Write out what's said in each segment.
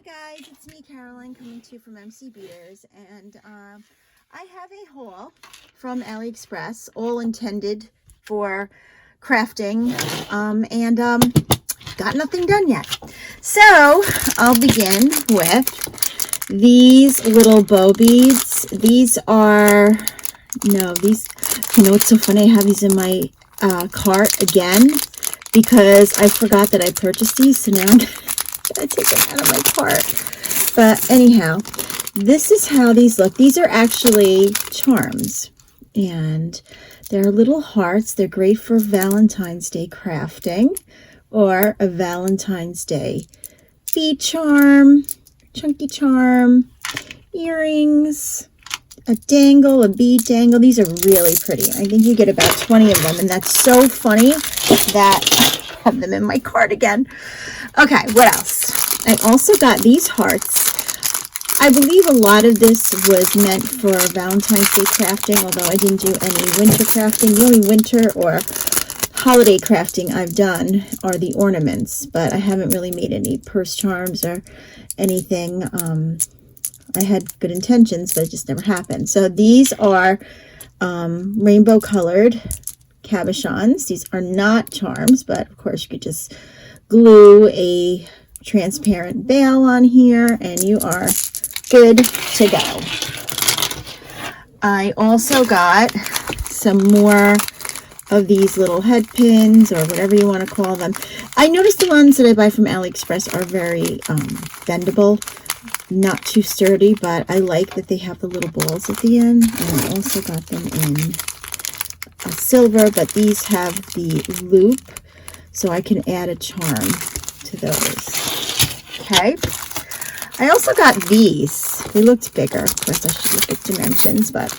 Hey guys, it's me Caroline coming to you from MC Beaters, and I have a haul from Aliexpress, all intended for crafting, and got nothing done yet. So I'll begin with these little bow beads. These are, no, these, you know, it's so funny, I have these in my cart again because I forgot that I purchased these, so now I'm gonna take them out of my cart. But anyhow, this is how these look. These are actually charms, and they're little hearts. They're great for Valentine's Day crafting or a Valentine's Day bead charm, chunky charm, earrings, a dangle, a bead dangle. These are really pretty. I think you get about 20 of them, and that's so funny that I have them in my cart again. Okay, what else? I also got these hearts. I believe a lot of this was meant for Valentine's Day crafting, although I didn't do any winter crafting. The only winter or holiday crafting I've done are the ornaments, but I haven't really made any purse charms or anything. I had good intentions, but it just never happened. So these are rainbow colored cabochons. These are not charms, but of course you could just glue a transparent bail on here and you are good to go. I also got some more of these little head pins, or whatever you want to call them. I noticed the ones that I buy from AliExpress are very bendable, not too sturdy, but I like that they have the little balls at the end. And I also got them in a silver, but these have the loop, so I can add a charm to those. Okay. I also got these. They looked bigger. Of course, I should look at dimensions, but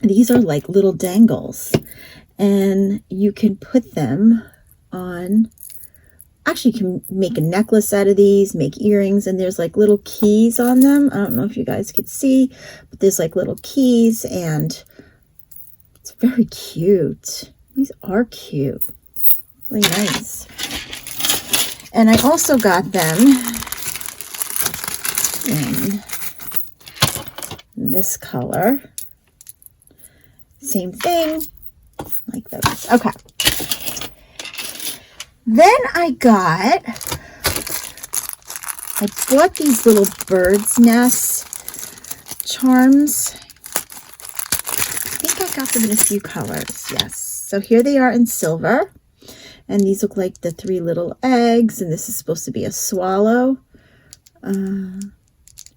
these are like little dangles, and you can put them on. Actually, you can make a necklace out of these, make earrings, and there's like little keys on them. I don't know if you guys could see, but there's like little keys, and it's very cute. These are cute. Really nice. And I also got them in this color. Same thing, like those. Okay. Then I bought these little bird's nest charms. I think I got them in a few colors. Yes. So here they are in silver. And these look like the 3 little eggs. And this is supposed to be a swallow. Or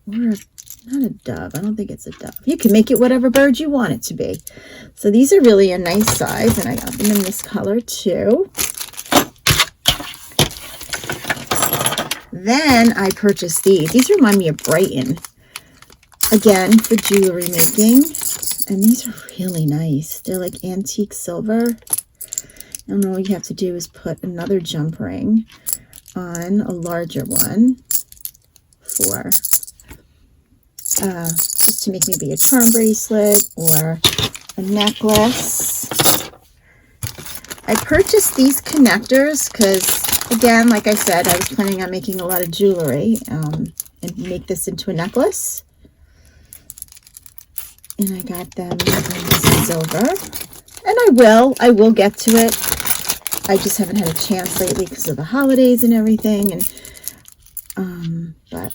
not a dove. I don't think it's a dove. You can make it whatever bird you want it to be. So these are really a nice size. And I got them in this color too. Then I purchased these. These remind me of Brighton. Again, for jewelry making. And these are really nice. They're like antique silver. And all you have to do is put another jump ring on a larger one for just to make maybe a charm bracelet or a necklace. I purchased these connectors because, again, like I said, I was planning on making a lot of jewelry and make this into a necklace. And I got them in silver. And I will get to it. I just haven't had a chance lately because of the holidays and everything. And but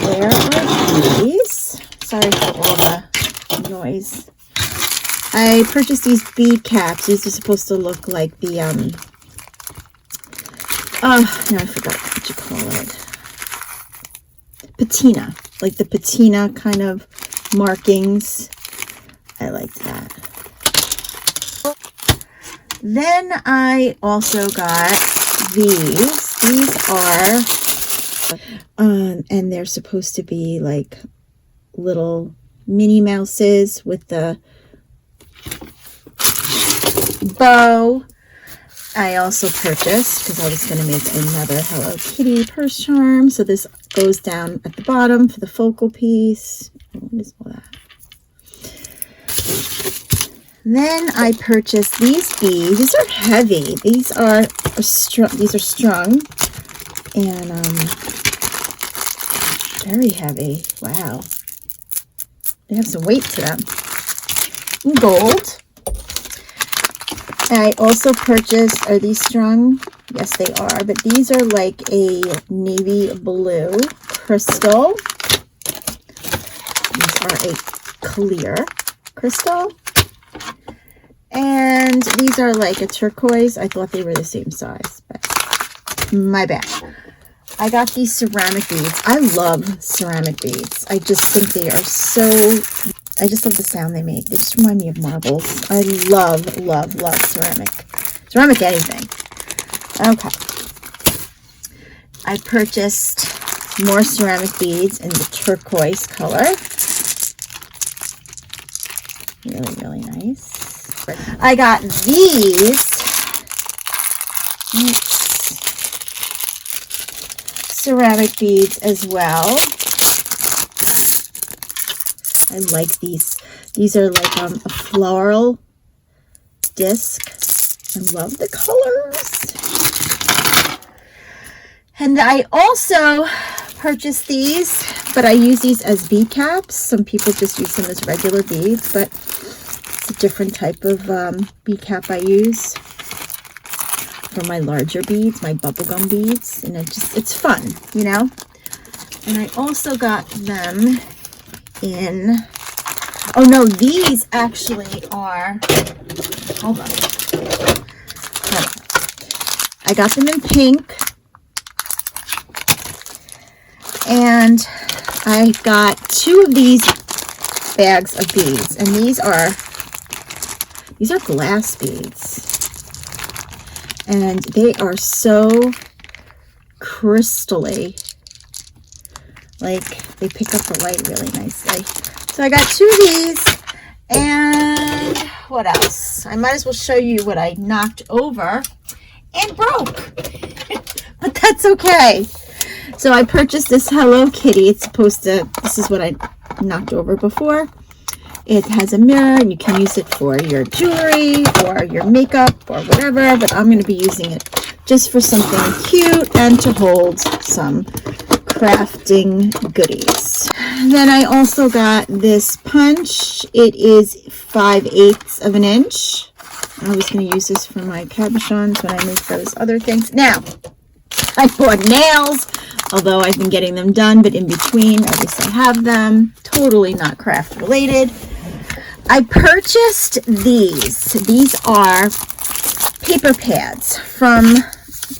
there are these. Sorry for all the noise. I purchased these bead caps. These are supposed to look like the now I forgot what you call it. Patina, like the patina kind of markings. I like that. Then I also got these. These are, and they're supposed to be like little Minnie Mouses with the bow. I also purchased, because I was going to make another Hello Kitty purse charm. So this goes down at the bottom for the focal piece. What is all that? Then I purchased these beads. These are heavy. These are strung. And very heavy. Wow. They have some weight to them. Gold. I also purchased, are these strung? Yes, they are, but these are like a navy blue crystal. These are a clear crystal. And these are like a turquoise. I thought they were the same size, but my bad. I got these ceramic beads. I love ceramic beads. I just think they are so, I just love the sound they make. They just remind me of marbles. I love, love, love ceramic anything. Okay. I purchased more ceramic beads in the turquoise color. Really, really nice. I got these ceramic beads as well. I like these. These are like a floral disc. I love the colors. And I also purchased these, but I use these as bead caps. Some people just use them as regular beads, but it's a different type of bead cap I use for my larger beads, my bubblegum beads. And it's fun, you know? And I also got them in, oh no, these actually are, hold on. I got them in pink. And I got 2 of these bags of beads, and these are glass beads, and they are so crystally, like they pick up the light really nicely. So I got 2 of these, and what else? I might as well show you what I knocked over and broke, but that's okay. So I purchased this Hello Kitty. It's supposed to, this is what I knocked over before. It has a mirror, and you can use it for your jewelry or your makeup or whatever, but I'm going to be using it just for something cute and to hold some crafting goodies. Then I also got this punch. It is 5/8 of an inch. I was going to use this for my cabochons when I make those other things. Now, I bought nails, although I've been getting them done, but in between, at least I have them. Totally not craft related. I purchased these. These are paper pads from,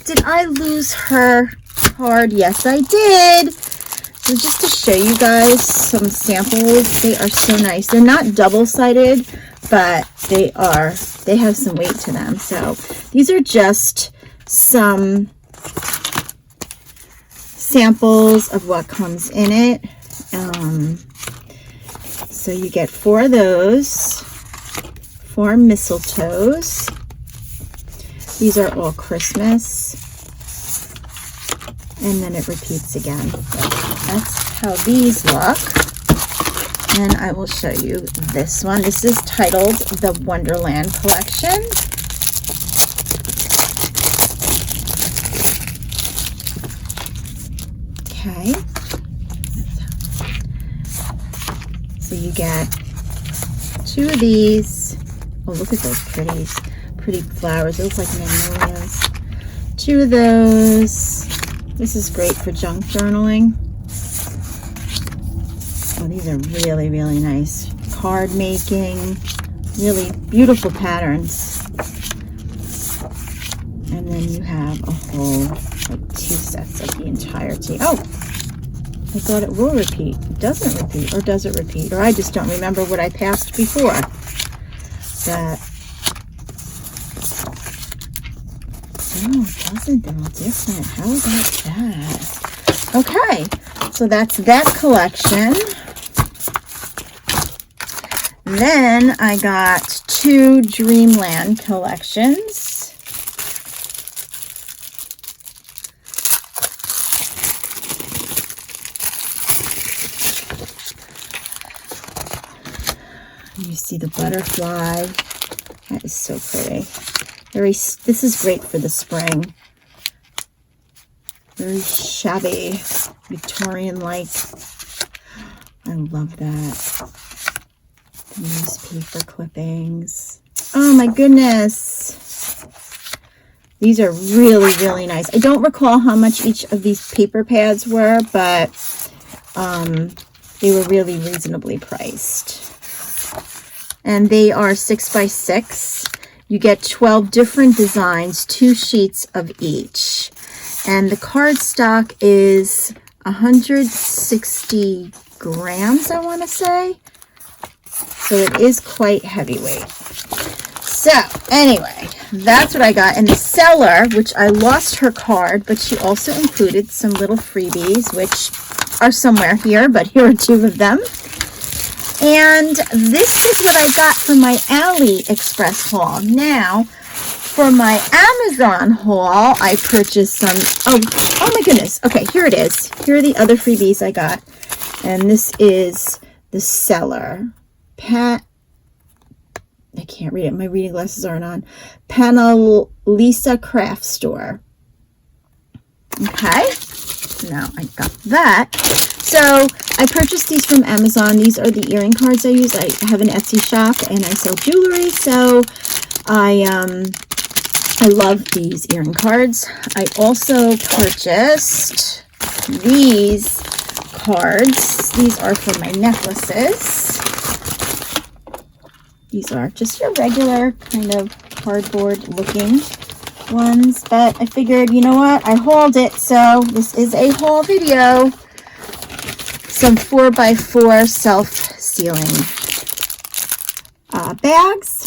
did I lose her card? Yes, I did. So just to show you guys some samples, they are so nice. They're not double-sided, but they have some weight to them. So these are just some samples of what comes in it. So you get 4 of those, 4 mistletoes. These are all Christmas, and then it repeats again. That's how these look. And I will show you this one. This is titled the Wonderland Collection. Okay. So you get 2 of these. Oh, look at those pretty flowers. They look like magnolias. 2 of those. This is great for junk journaling. Oh, these are really, really nice. Card making. Really beautiful patterns. And then you have a whole, like 2 sets of the entirety. Oh! I thought it will repeat. It doesn't repeat, or does it repeat? Or I just don't remember what I passed before. But, no, it doesn't. They're all different. How about that? Okay, so that's that collection. Then I got 2 Dreamland Collections. You see the butterfly. That is so pretty. This is great for the spring. Very shabby, Victorian-like. I love that. The newspaper clippings. Oh my goodness. These are really, really nice. I don't recall how much each of these paper pads were, but they were really reasonably priced. And they are 6 by 6. You get 12 different designs, 2 sheets of each. And the cardstock is 160 grams, I want to say. So it is quite heavyweight. So anyway, that's what I got. And the seller, which I lost her card, but she also included some little freebies, which are somewhere here, but here are 2 of them. And this is what I got from my Aliexpress haul. Now, for my Amazon haul, I purchased some, oh my goodness. Okay, here it is. Here are the other freebies I got. And this is the seller. I can't read it. My reading glasses aren't on. Panalisacraft store. Okay. Now I got that. So I purchased these from Amazon. These are the earring cards I use. I have an Etsy shop and I sell jewelry. So I love these earring cards. I also purchased these cards. These are for my necklaces. These are just your regular kind of cardboard looking ones, but I figured, you know what, I hauled it, so this is a haul video. Some 4x4 self-sealing bags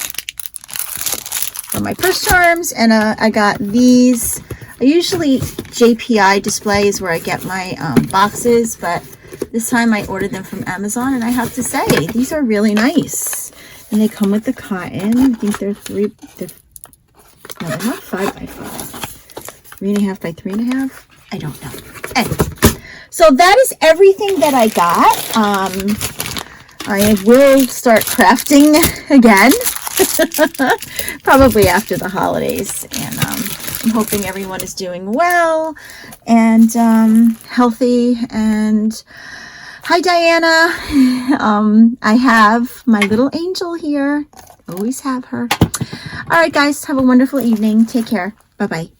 for my purse charms, and I got these. I usually JPI display is where I get my boxes, but this time I ordered them from Amazon, and I have to say, these are really nice. And they come with the cotton. I think they're no, they're not 5x5. 3.5 by 3.5. I don't know. Anyway, so that is everything that I got. I will start crafting again, probably after the holidays. And I'm hoping everyone is doing well and healthy. And hi, Diana. I have my little angel here. Always have her. All right, guys. Have a wonderful evening. Take care. Bye-bye.